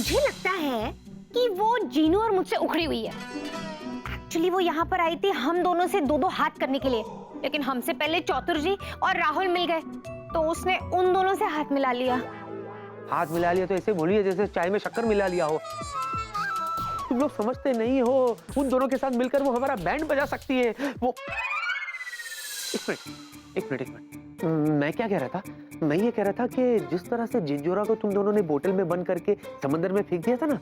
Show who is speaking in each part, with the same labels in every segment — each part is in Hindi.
Speaker 1: मुझे लगता है कि वो जीनू और मुझसे उखड़ी हुई है। एक्चुअली वो यहाँ पर आई थी हम दोनों से दो दो हाथ करने के लिए, लेकिन हमसे पहले चौतुर जी और राहुल मिल गए तो उसने उन दोनों से हाथ मिला लिया।
Speaker 2: हाथ मिला लिया तो ऐसे बोलिए जैसे चाय में शक्कर मिला लिया हो। तुम लोग समझते नहीं हो, उन दोनों के साथ मिलकर वो हमारा बैंड बजा सकती है। वो एक मिनट, मैं क्या कह रहा था? मैं ये कह रहा था कि जिस तरह से जिंजोरा को तुम दोनों ने बोतल में बंद करके समंदर में फेंक दिया था ना,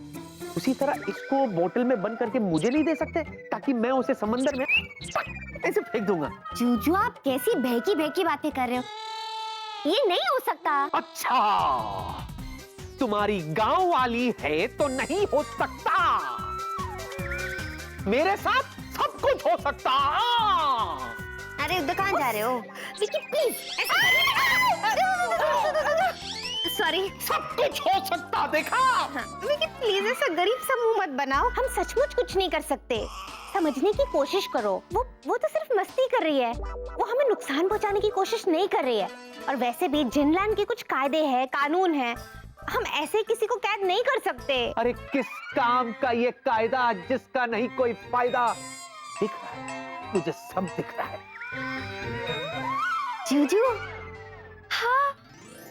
Speaker 2: उसी तरह इसको बोतल में बंद करके मुझे नहीं दे सकते ताकि मैं उसे समंदर में ऐसे फेंक दूंगा।
Speaker 1: जूजू आप कैसी बहकी बहकी बातें कर रहे हो, ये नहीं हो सकता।
Speaker 2: अच्छा, तुम्हारी गांव वाली है तो नहीं हो सकता, मेरे साथ सब कुछ हो सकता।
Speaker 1: अरे दुकान जा रहे हो? Vicky please sorry.
Speaker 2: सब कुछ हो सकता, देखा?
Speaker 1: विकी प्लीज ऐसा गरीब सा मुंह मत बनाओ, हम सचमुच कुछ नहीं कर सकते। समझने की कोशिश करो, वो तो सिर्फ मस्ती कर रही है, वो हमें नुकसान पहुंचाने की कोशिश नहीं कर रही है। और वैसे भी जिनलैंड के कुछ कायदे हैं, कानून हैं, हम ऐसे किसी को कैद नहीं कर सकते।
Speaker 2: अरे किस काम का ये कायदा जिसका नहीं कोई फायदा? दिख रहा है, मुझे सब दिख रहा है।
Speaker 1: जूजू, हाँ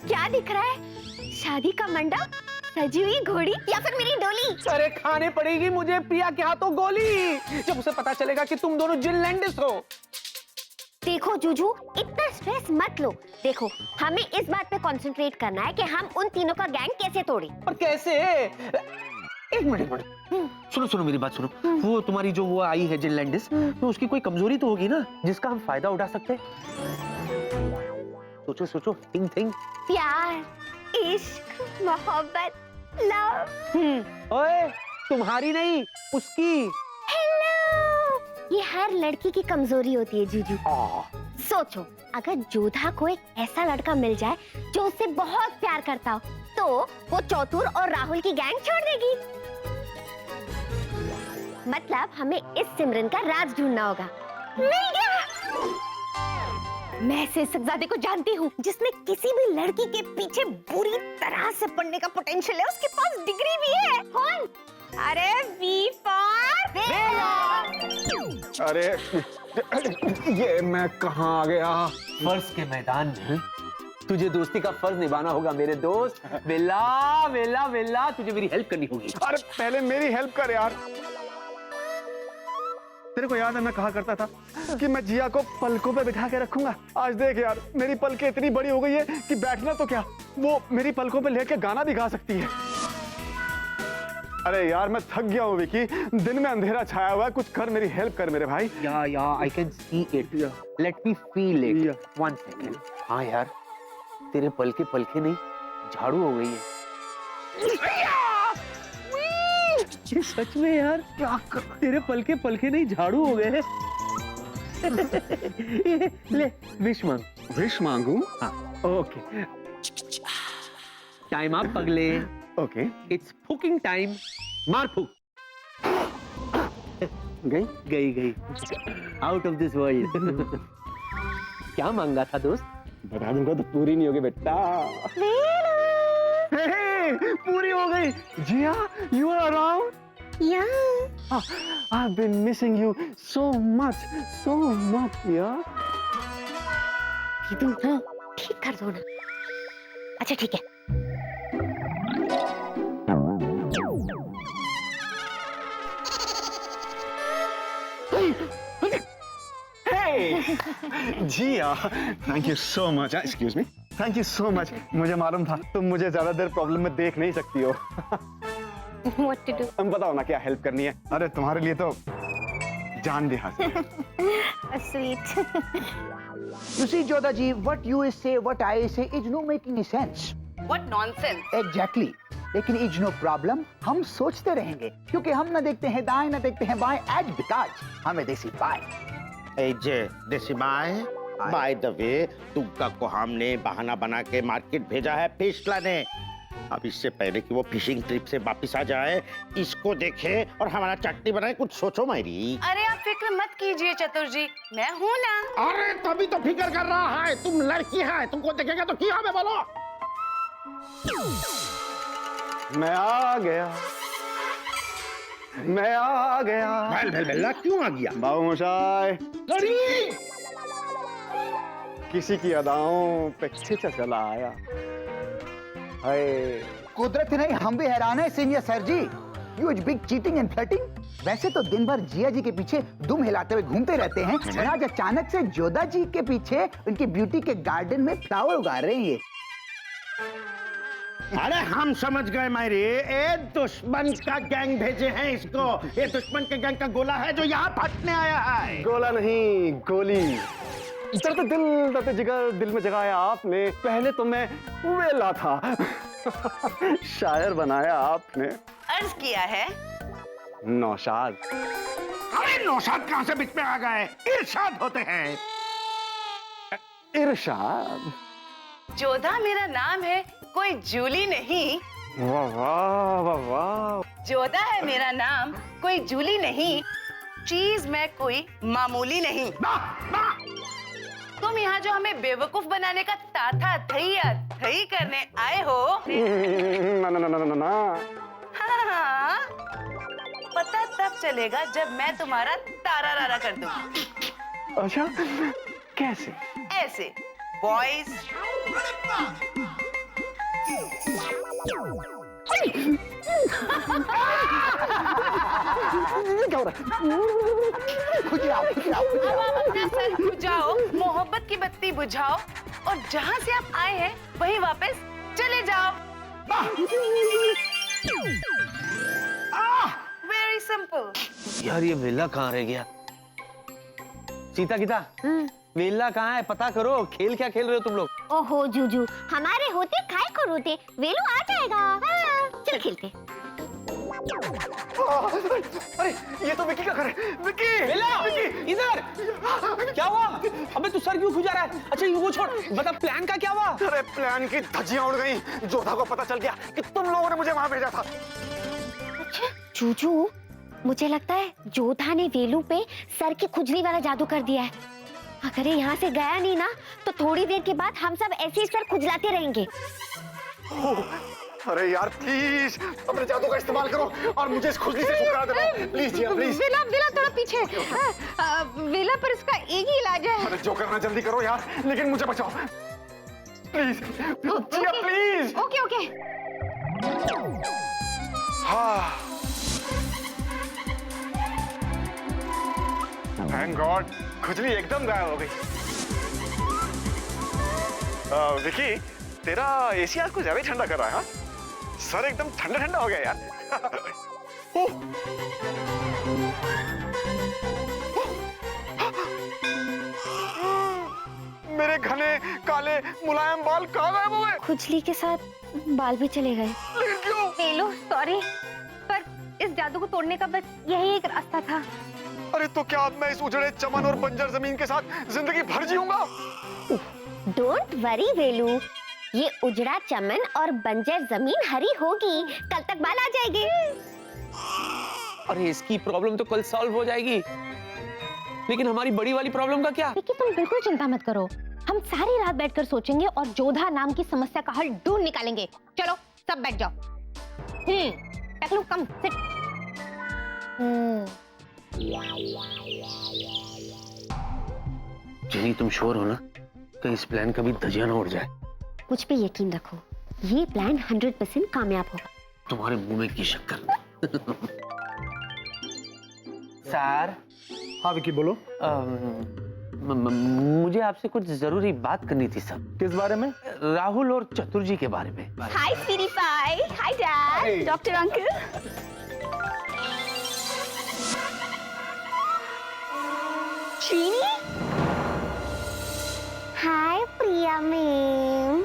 Speaker 1: क्या दिख रहा है? शादी का मंडप, सजी हुई घोड़ी या फिर मेरी डोली?
Speaker 2: अरे खाने पड़ेगी मुझे प्रिया के हाथों गोली जब उसे पता चलेगा कि तुम दोनों जिनलैंडिस हो।
Speaker 1: देखो जूजू, इतना स्ट्रेस मत लो। देखो, हमें इस बात पे कंसंट्रेट करना है कि हम उन तीनों का गैंग कैसे तोड़ें।
Speaker 2: पर कैसे? एक मिनट, सुनो मेरी बात सुनो। वो तुम्हारी जो वो आई है जिनलैंडिस, तो उसकी कोई कमजोरी तो होगी ना जिसका हम फायदा उठा सकते हैं? सोचो, थिंक।
Speaker 1: प्यार, इश्क, मोहब्बत, लव।
Speaker 2: ओए, तुम्हारी नहीं, उसकी।
Speaker 1: हेलो, ये हर लड़की की कमजोरी होती है जीजू। सोचो, अगर जोधा को एक ऐसा लड़का मिल जाए जो उससे बहुत प्यार करता हो, तो वो चौतुर और राहुल की गैंग छोड़ देगी। मतलब हमें इस सिमरन का राज ढूंढना होगा। मिल गया। मैं से सकजादे को जानती हूँ, जिसमें किसी भी लड़की के पीछे बुरी तरह से पड़ने का पोटेंशियल है। उसके पास डिग्री भी है। कौन? अरे वी फॉर वेला।
Speaker 3: अरे ये मैं कहाँ आ गया?
Speaker 2: फर्ज के मैदान में तुझे दोस्ती का फर्ज निभाना होगा मेरे दोस्त। वेला, तुझे मेरी हेल्प करनी होगी।
Speaker 3: अरे पहले मेरी हेल्प कर यार। तेरे को याद है मैं कहा करता था कि मैं जिया को पलकों पे बिठा के रखूंगा। आज देख यार, मेरी पलकें इतनी बड़ी हो गई है कि बैठना तो क्या, वो मेरी पलकों पे लेके गाना भी गा सकती है। अरे यार मैं थक गया हूँ विकी, दिन में अंधेरा छाया हुआ है, कुछ कर, मेरी हेल्प कर मेरे भाई।
Speaker 2: या I can see it, let me feel it. 1 second. हाँ यार, तेरे पलके नहीं, झाड़ू हो गई है। ये सच में यार, क्या तेरे पलके नहीं, झाड़ू हो गए। ले विश मांग।
Speaker 3: विश मांगू?
Speaker 2: हाँ।
Speaker 3: ओके।
Speaker 2: टाइम आप पगले।
Speaker 3: ओके।
Speaker 2: It's fucking time. मार फूक। गई आउट ऑफ दिस वर्ल्ड। क्या मांगा था दोस्त?
Speaker 3: बता दूंगा तो पूरी नहीं होगी बेटा। पूरी हो गई। जिया, you are around?
Speaker 1: Yeah.
Speaker 3: I've been missing you so much, yeah.
Speaker 1: तुम ठीक कर दो ना। अच्छा ठीक है।
Speaker 3: Jiya, thank you so much. Excuse me, thank you so much. मुझे मालूम था तुम मुझे ज्यादा देर प्रॉब्लम में देख नहीं सकती हो।
Speaker 1: What to do?
Speaker 3: तुम बताओ ना क्या हेल्प करनी है। अरे तुम्हारे लिए तो जान भी हासिल है।
Speaker 1: Sweet.
Speaker 4: You see, Jodha ji, what you say, what I say is no making sense.
Speaker 5: What nonsense!
Speaker 4: Exactly. लेकिन इज नो प्रॉब्लम, हम सोचते रहेंगे क्योंकि हम न देखते हैं दाएं न देखते हैं बाएं। एज बिकॉज हमें देसी बाय।
Speaker 6: देसी बाय। बाय द वे, तुमका को हमने बहाना बना के मार्केट भेजा है फिश लाने। अब इससे पहले कि वो फिशिंग ट्रिप से वापस आ जाए, इसको देखे और हमारा चटनी बनाए, कुछ सोचो मेरी।
Speaker 5: अरे आप फिक्र मत कीजिए चतुर जी, मैं हूँ ना।
Speaker 6: अरे तभी तो फिक्र कर रहा है, तुम लड़की है, तुमको देखेगा तो क्या हमें बोलो।
Speaker 3: मैं आ गया, मैं आ गया।
Speaker 6: बेल्ला क्यों आ गया?
Speaker 3: बाबू मोशाय किसी की अदाओं पे खिंचा चला आया। हाय
Speaker 4: कुदरत नहीं, हम भी हैरान है senior sir ji. Huge big cheating and flirting. वैसे तो दिन भर जिया जी के पीछे दुम हिलाते हुए घूमते रहते हैं, और आज अचानक से जोधा जी के पीछे उनकी ब्यूटी के गार्डन में फ्लावर उगा रहे हैं ये।
Speaker 6: अरे हम समझ गए मायरे, ए दुश्मन का गैंग भेजे हैं इसको। ये दुश्मन के गैंग का गोला है जो यहाँ फटने आया है।
Speaker 3: गोला नहीं, गोली। दर्द दिल दर्द जिगर दिल में जगाया आपने। पहले तो मैं वेला था, शायर बनाया आपने।
Speaker 5: अर्ज किया है
Speaker 3: नौशाद।
Speaker 6: अरे नौशाद कहाँ से बीच में आ गए? इरशाद होते हैं।
Speaker 3: इरशाद।
Speaker 5: जोधा मेरा नाम है, कोई जूली नहीं।
Speaker 3: वाह वाह वाह वाह।
Speaker 5: जोधा है मेरा नाम, कोई जूली नहीं। चीज में कोई मामूली नहीं। तुम यहाँ जो हमें बेवकूफ बनाने का ताथा थई करने आए हो।
Speaker 3: ना ना ना ना ना ना।
Speaker 5: हाँ, पता तब चलेगा जब मैं तुम्हारा तारा रारा कर दूँ।
Speaker 3: अच्छा, कैसे?
Speaker 5: ऐसे बॉयज।
Speaker 3: क्या हो रहा है?
Speaker 4: खुद ही आओ, खुद ही आओ, खुद ही
Speaker 5: अब
Speaker 4: आओ।
Speaker 5: आप अपना सर बुझाओ, मोहब्बत की बत्ती बुझाओ, और जहाँ से आप आए हैं वहीं वापस चले जाओ। Very simple.
Speaker 2: यार ये वेला कहाँ रह गया? सीता गीता, वेला कहाँ है? पता करो। खेल क्या खेल रहे हो तुम लोग?
Speaker 1: ओहो जूजू, हमारे होते काय को रोते, वेलू आ जाएगा। हाँ, चल खेलते।
Speaker 3: अरे ये तो विकी का घर है। विकी!
Speaker 2: वेला, इधर! क्या हुआ? अबे तू सर क्यों खुजा रहा है? अच्छा ये वो छोड़, बता प्लान का क्या हुआ?
Speaker 3: अरे प्लान की धज्जियां उड़ गई। जोधा को पता चल गया कि तुम लोगों ने मुझे वहां भेजा था।
Speaker 1: अच्छा जूजू, मुझे लगता है जोधा ने वेलू पे सर की खुजली वाला जादू कर दिया है। अगर ये यहाँ से गया नहीं ना, तो थोड़ी देर के बाद हम सब ऐसे ही सर खुजलाते रहेंगे।
Speaker 3: अरे यार प्लीज अपने जादू का इस्तेमाल करो और मुझे इस खुजली से छुटकारा दिलाओ। Please Jiya please.
Speaker 1: वेला वेला थोड़ा पीछे। वेला पर इसका एक ही इलाज है।
Speaker 3: अरे जो करना जल्दी करो यार, लेकिन मुझे बचाओ please. Jiya please.
Speaker 1: Okay okay.
Speaker 3: हाँ, थैंक गॉड, खुजली एकदम गायब हो गई। विकी, तेरा एसी आज कुछ ज्यादा ही ठंडा कर रहा है। हाँ, सर एकदम ठंडा ठंडा हो गया यार। मेरे घने काले मुलायम बाल कहाँ गायब हो गए?
Speaker 1: खुजली के साथ बाल भी चले गए।
Speaker 3: लेकिन क्यों?
Speaker 1: वेलू सॉरी, पर इस जादू को तोड़ने का बस यही एक रास्ता था।
Speaker 3: अरे तो क्या अब मैं इस उजड़े चमन और बंजर जमीन के साथ जिंदगी भर जीऊंगा?
Speaker 1: डोंट वरी वेलू, ये उजड़ा चमन और बंजर जमीन हरी होगी, कल तक बाल आ जाएंगे।
Speaker 2: अरे इसकी प्रॉब्लम तो कल सॉल्व हो जाएगी, लेकिन हमारी बड़ी वाली प्रॉब्लम का क्या?
Speaker 1: लेकिन तुम बिल्कुल चिंता मत करो, हम सारी रात बैठकर सोचेंगे और जोधा नाम की समस्या का हल ढूंढ निकालेंगे। चलो सब बैठ जाओ। टकलू कम सिट।
Speaker 2: जेनी तुम श्योर हो ना कि इस प्लान का भी धजिया ना उड़ जाए?
Speaker 1: मुझ पे यकीन रखो, ये प्लान 100% कामयाब होगा।
Speaker 2: तुम्हारे मुंह में की शक्कर। सर।
Speaker 3: हाँ विकी बोलो।
Speaker 2: मुझे आपसे कुछ जरूरी बात करनी थी सर।
Speaker 3: किस बारे में?
Speaker 2: राहुल और चतुर जी के बारे में।
Speaker 1: हाय स्वीटी पाई, हाय डैड, डॉक्टर अंकल। चीनी? हाय प्रिया मैम।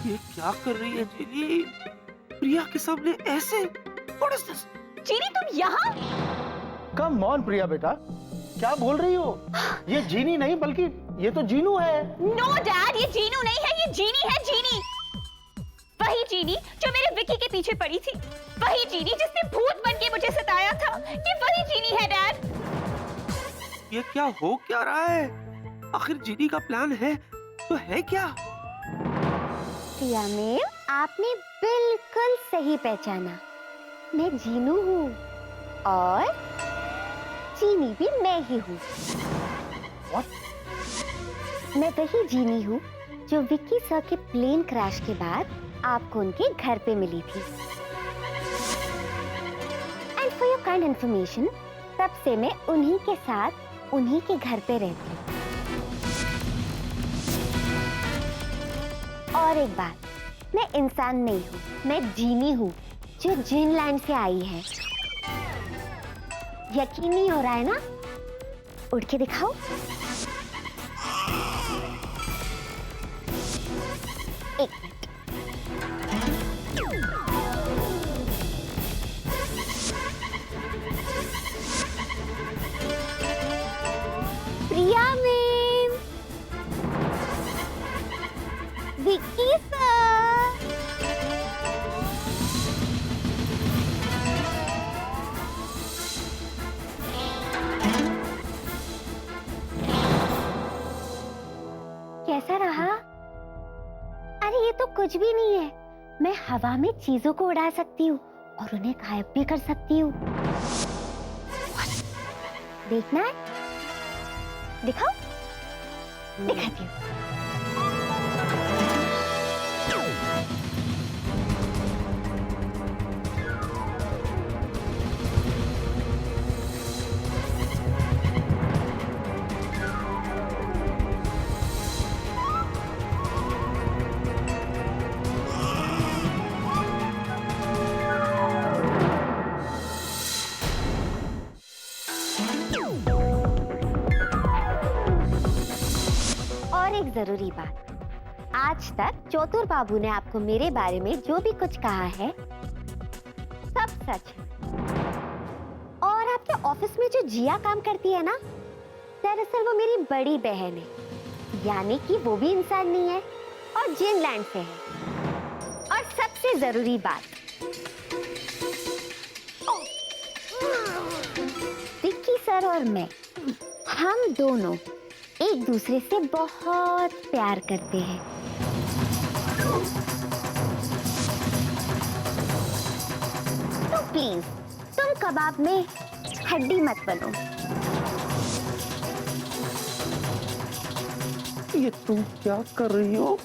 Speaker 2: ये क्या कर रही है जेनी? प्रिया के सामने ऐसे? What is this?
Speaker 1: चीनी तुम यहाँ?
Speaker 7: कम ऑन प्रिया बेटा, क्या बोल रही हो? ये जीनी नहीं बल्कि ये तो जीनू है।
Speaker 1: नो डैड, ये जीनू नहीं है, ये जीनी है, जीनी। वही जीनी जो मेरे विकी के पीछे पड़ी थी, वही जीनी जिसने भूत बन के मुझे सताया था, ये वही जीनी है डैड।
Speaker 2: ये क्या हो क्या रहा है? आखिर जीनी का प्लान है तो है क्या?
Speaker 1: प्रिया मैम, आपने बिल्कुल सही पहचाना। मैं जीनू हूँ और जीनी भी मैं ही हूँ। मैं वही जीनी हूँ जो विक्की सर के प्लेन क्रैश के बाद आपको उनके घर पे मिली थी। And for your kind information, तब से मैं उन्हीं के साथ उन्हीं के घर पे रहती हूँ। और एक बात, मैं इंसान नहीं हूँ, मैं जीनी हूँ जो जिन लैंड से आई है। यकीन नहीं हो रहा है ना? उड़ के दिखाओ। एक मिनट। प्रिया मैम, विक्की सर, कैसा रहा? अरे ये तो कुछ भी नहीं है। मैं हवा में चीजों को उड़ा सकती हूँ और उन्हें गायब भी कर सकती हूँ। देखना है? दिखाओ, दिखाती हूँ। और एक जरूरी बात, आज तक चौतुर बाबू ने आपको मेरे बारे में जो भी कुछ कहा है सब सच है। और आपके ऑफिस में जो जिया काम करती है ना, दरअसल वो मेरी बड़ी बहन है, यानी कि वो भी इंसान नहीं है और जिन लैंड से है। और सबसे जरूरी बात, विक्की सर और मैं, हम दोनों एक दूसरे से बहुत प्यार करते हैं। तो प्लीज तुम कबाब में हड्डी मत बनो।
Speaker 2: ये तुम क्या कर रही हो?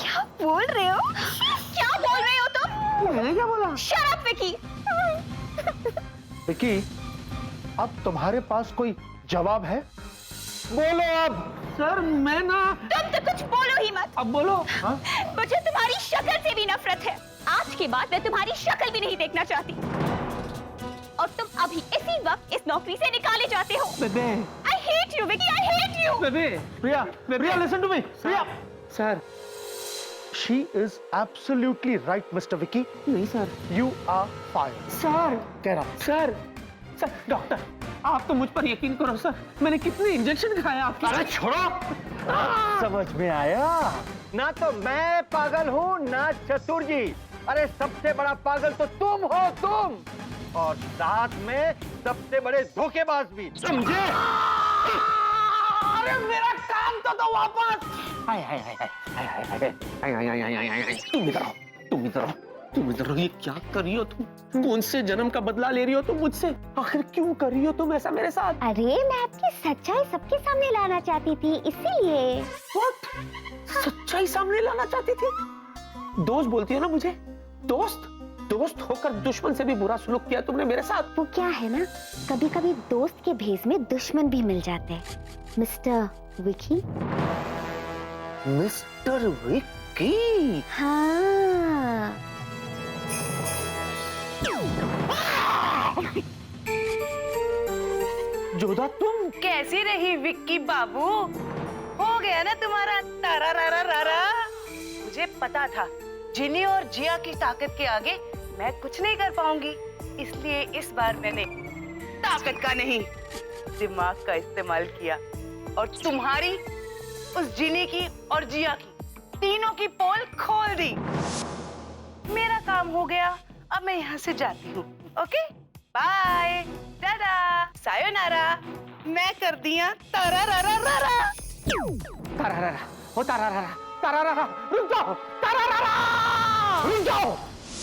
Speaker 1: क्या बोल रहे हो? क्या बोल रहे हो तुम?
Speaker 2: मैंने क्या बोला?
Speaker 1: Shut up Vicky.
Speaker 7: विक्की, अब तुम्हारे पास कोई जवाब है? बोलो अब।
Speaker 2: सर मैं ना।
Speaker 1: तुम तो कुछ बोलो ही मत।
Speaker 2: अब बोलो।
Speaker 7: हाँ?
Speaker 1: मुझे तुम्हारी शक्ल से भी नफरत है। आज के बाद मैं तुम्हारी शक्ल भी नहीं देखना चाहती। और तुम अभी इसी वक्त इस नौकरी से निकाले जाते हो।
Speaker 2: बेबे।
Speaker 1: I hate you, Vicky. I hate you.
Speaker 2: बेबे।
Speaker 7: प्रिया, प्रिया, listen to me. Priya,
Speaker 2: sir.
Speaker 7: she is absolutely right, Mr. Vicky.
Speaker 2: नहीं sir.
Speaker 7: You are fired.
Speaker 2: Sir.
Speaker 7: कह रहा हूं।
Speaker 2: सर। सर डॉक्टर, आप तो मुझ पर यकीन करो सर। मैंने कितने इंजेक्शन खाए आपके।
Speaker 8: अरे छोड़ो, समझ में आया? ना तो मैं पागल हूँ ना चतुर जी। अरे सबसे बड़ा पागल तो तुम हो, तुम। और साथ में सबसे बड़े धोखेबाज भी, समझे?
Speaker 2: अरे मेरा काम तो वापस।
Speaker 8: हाय हाय हाय हाय हाय हाय हाय।
Speaker 2: तुम इधर आओ, तुम इधर आओ, तुम इधर आओ। ये क्या कर रही हो तुम? कौन से जन्म का बदला ले रही हो तुम मुझसे? आखिर क्यों कर रही हो तुम ऐसा मेरे साथ?
Speaker 1: अरे मैं आपकी सच्चाई सबके सामने लाना चाहती थी, इसीलिए।
Speaker 2: What? सच्चाई सामने लाना चाहती थी? दोस्त बोलती है ना मुझे? दोस्त? दोस्त होकर दुश्मन से भी बुरा सलूक किया तुमने मेरे साथ।
Speaker 1: वो क्या है ना, कभी कभी दोस्त के भेष में दुश्मन भी मिल जाते हैं। मिस्टर विकी।
Speaker 2: मिस्टर विक्की।
Speaker 1: हाँ।
Speaker 2: जोधा तुम?
Speaker 5: कैसी रही विक्की बाबू? हो गया ना तुम्हारा तारा रारा रारा? मुझे पता था जिनी और जिया की ताकत के आगे मैं कुछ नहीं कर पाऊंगी, इसलिए इस बार मैंने ताकत का नहीं दिमाग का इस्तेमाल किया और तुम्हारी, उस जिनी की और जिया की, तीनों की पोल खोल दी। मेरा काम हो गया, अब मैं यहाँ से जाती हूँ। ओके, बाय, टाटा, सायोनारा। मैं कर दिया तारा रारा रारा।
Speaker 2: तारा रारा, ओ तारा रारा, तारारारा, रुक जाओ, तारारारा, रुक जाओ,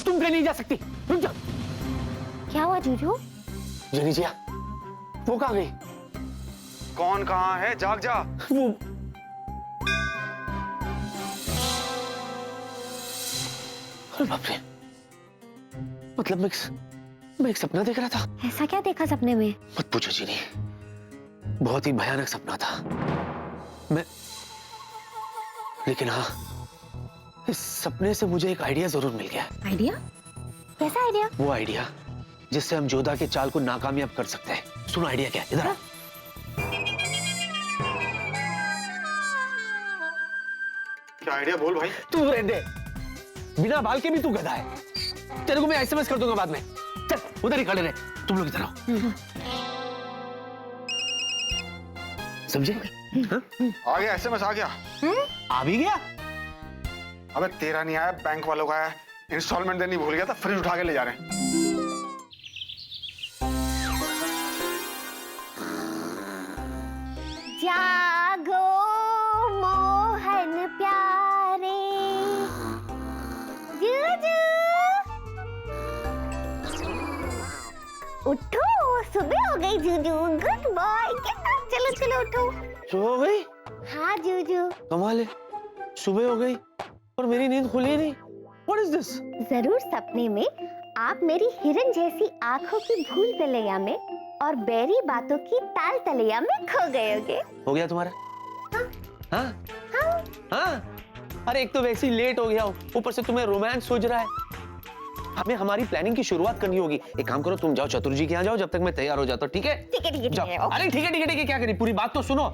Speaker 2: तुम कहीं नहीं जा सकती, रुक जाओ।
Speaker 1: क्या हुआ जूजू?
Speaker 2: जनी जिया, वो कहाँ गई?
Speaker 3: कौन कहाँ है? जाग जा।
Speaker 2: वो अरे बाप रे, मतलब मैं एक सपना देख रहा था।
Speaker 1: ऐसा क्या देखा सपने में?
Speaker 2: मत पूछो जीनी, बहुत ही भयानक सपना था। लेकिन हाँ, इस सपने से मुझे एक आइडिया जरूर मिल गया।
Speaker 1: आइडिया? कैसा आइडिया?
Speaker 2: वो आइडिया जिससे हम जोधा के चाल को नाकामयाब कर सकते हैं। सुनो आइडिया क्या है, इधर आ।
Speaker 3: क्या आइडिया? बोल भाई।
Speaker 2: तू रहने दे, बिना बाल के भी तू गधा है। तेरे को मैं एसएमएस कर दूंगा बाद में। चल उधर ही खड़े रहे, तुम लोग इधर आओ। समझे? हाँ?
Speaker 3: आ गया एसएमएस, आ गया।
Speaker 2: आ भी गया?
Speaker 3: अबे तेरा नहीं आया, बैंक वालों का आया। इंस्टॉलमेंट देनी भूल गया था, फ्रिज उठा के ले जा रहे हैं।
Speaker 1: जागो मोहन प्यारे, जूजू उठो, सुबह हो गई जूजू। गुड बॉय, चलो चलो उठो।
Speaker 2: सुबह हो गई?
Speaker 1: हाँ जूजू।
Speaker 2: कमाल है, सुबह हो गई और मेरी नींद खुली नहीं। What is this?
Speaker 1: जरूर सपने में आप मेरी हिरन जैसी आंखों की भूल तलैया में और बेरी बातों की ताल तलैया में खो गए होगे।
Speaker 2: हो गया तुम्हारा? हाँ? हाँ? हाँ? अरे एक तो वैसे ही लेट हो गया हो, ऊपर से तुम्हें रोमांस सूझ रहा है। हमें हमारी प्लानिंग की शुरुआत करनी होगी। एक काम करो, तुम जाओ चतुर जी के यहाँ जाओ, जब तक मैं तैयार हो जाता हूँ। ठीक है?
Speaker 1: ठीक है ठीक है ठीक है।
Speaker 2: अरे ठीक है ठीक है ठीक है, क्या करी? पूरी बात तो सुनो।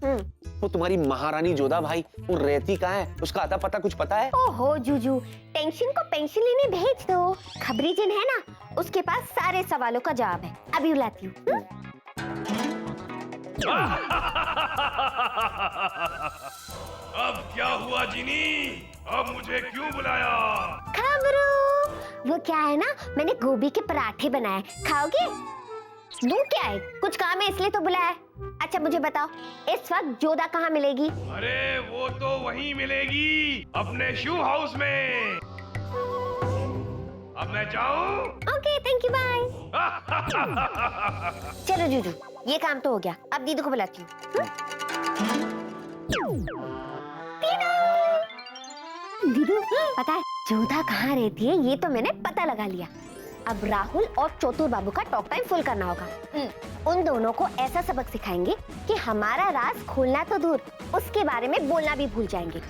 Speaker 2: वो तुम्हारी महारानी जोधा भाई, वो रहती कहाँ है? उसका आता पता कुछ पता है?
Speaker 1: ओहो जूजू, टेंशन को पेंशन लेने भेज दो। खबरी जिन है ना, उसके पास सारे सवालों का जवाब है। अभी बुलाती हूँ।
Speaker 9: अब क्या हुआ जिनी? अब मुझे क्यों बुलाया?
Speaker 1: खबरू, वो क्या है ना, मैंने गोभी के पराठे बनाए, खाओगे? दूं क्या है, कुछ काम है इसलिए तो बुलाया। अच्छा मुझे बताओ, इस वक्त जोधा कहाँ मिलेगी?
Speaker 9: अरे वो तो वहीं मिलेगी, अपने शू हाउस में। अब मैं जाऊं?
Speaker 1: Okay thank you, bye. चलो जूजू, ये काम तो हो गया, अब दीदी को बुलाती हूँ। दीदू, पता है जोधा कहाँ रहती है? ये तो मैंने पता लगा लिया। अब राहुल और चोतुर बाबू का टॉक टाइम फुल करना होगा। उन दोनों को ऐसा सबक सिखाएंगे कि हमारा राज खोलना तो दूर, उसके बारे में बोलना भी भूल जाएंगे।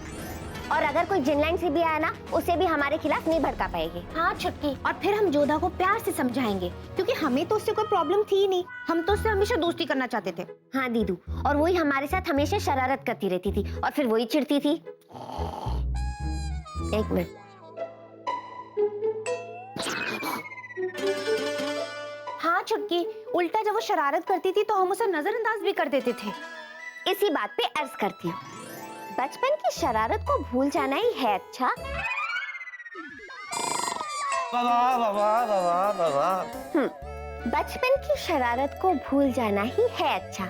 Speaker 1: और अगर कोई जिनलाइन से भी आया ना, उसे भी हमारे खिलाफ नहीं भड़का पाएंगे। हाँ छुटकी, और फिर हम जोधा को प्यार से समझाएंगे, क्योंकि हमें तो उससे कोई प्रॉब्लम थी ही नहीं। हम तो उससे हमेशा दोस्ती करना चाहते थे। हाँ दीदू, और वही हमारे साथ हमेशा शरारत करती रहती थी, और फिर वही चिढ़ती थी। एक मिनट, हाँ छुटकी, उल्टा जब वो शरारत करती थी तो हम उसे नजरअंदाज भी कर देते थे। इसी बात पे अर्ज करती हूँ, बचपन की शरारत को भूल जाना ही है अच्छा। बचपन की शरारत को भूल जाना ही है अच्छा।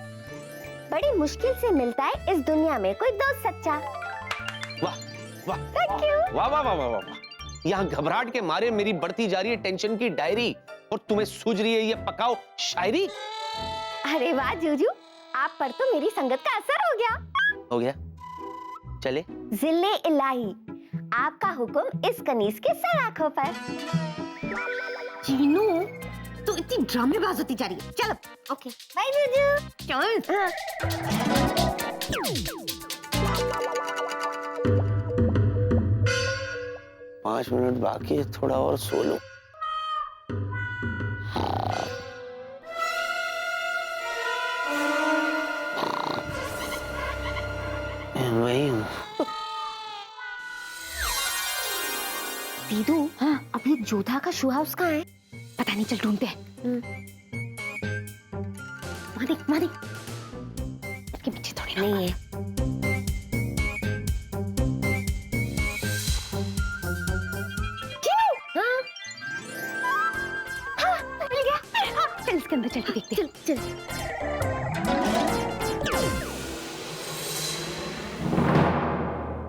Speaker 1: बड़ी मुश्किल से मिलता है इस दुनिया में कोई दोस्त सच्चा।
Speaker 2: वाह वाह
Speaker 1: Thank you।
Speaker 2: वाह वाह वाह वाह वाह। यहाँ घबराहट के मारे मेरी बढ़ती जा रही है टेंशन की डायरी, और तुम्हें सूझ रही है ये पकाओ शायरी।
Speaker 1: अरे वाह जूजू, आप पर तो मेरी संगत का असर हो गया।
Speaker 2: हो गया, चले।
Speaker 1: जिले इलाही, आपका हुक्म इस कनीज के सर आंखों पर। चीनू, तो इतनी ड्रामेबाज होती जा रही है। चलो, ओके, बाय जूजू। चल। हाँ।
Speaker 2: 5 मिनट बाकी है, थोड़ा और सो लो। वही हूँ।
Speaker 1: दीदू, हाँ, अभी जोधा का शू हाउस कहाँ है? पता नहीं, चल ढूंढते हैं। वहाँ देख, वहाँ देख। इसके पीछे थोड़ी नहीं है। हाँ, हाँ, मिल गया। हाँ, चल इसके अंदर चल के देखते हैं। चल, चल।